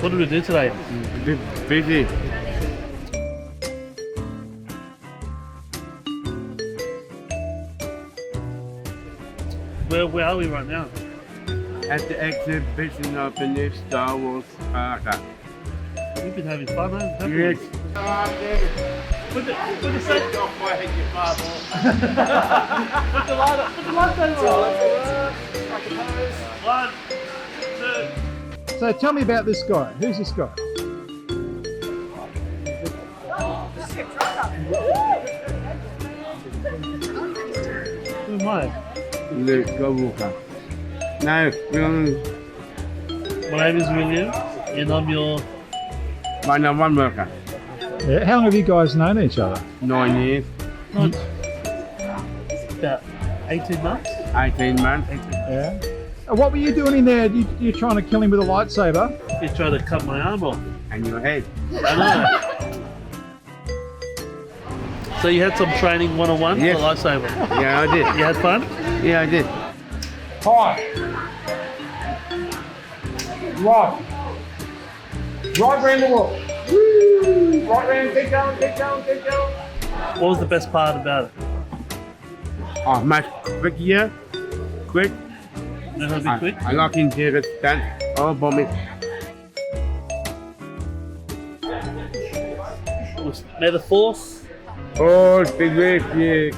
What did we do today? A bit busy. Where are we right now? At the exhibition of the new Star Wars Parker. We've been having fun, haven't we? Yes. Put the set. Off my head, you father. Put the light up. Put the light on. 1, 2. So tell me about this guy. Who's this guy? Who am I? Luke Skywalker. No, My name is William, and I'm your. my number one worker. Yeah, how long have you guys known each other? 9 years, Not about 18 months. 18 months. Yeah. What were you doing in there? You trying to kill him with a lightsaber? He's trying to cut my arm off. And your head. I know. So you had some training one-on-one Yes. for lightsaber. Yeah, I did. You had fun? Yeah, I did. Hi. Right. Right round the wall. Woo! Right round, keep going, keep going, keep going. What was the best part about it? Oh, much quicker. Quick. Know how to be quick? I like into the stunt. Oh, bomb May the force Oh, big wave, yeah.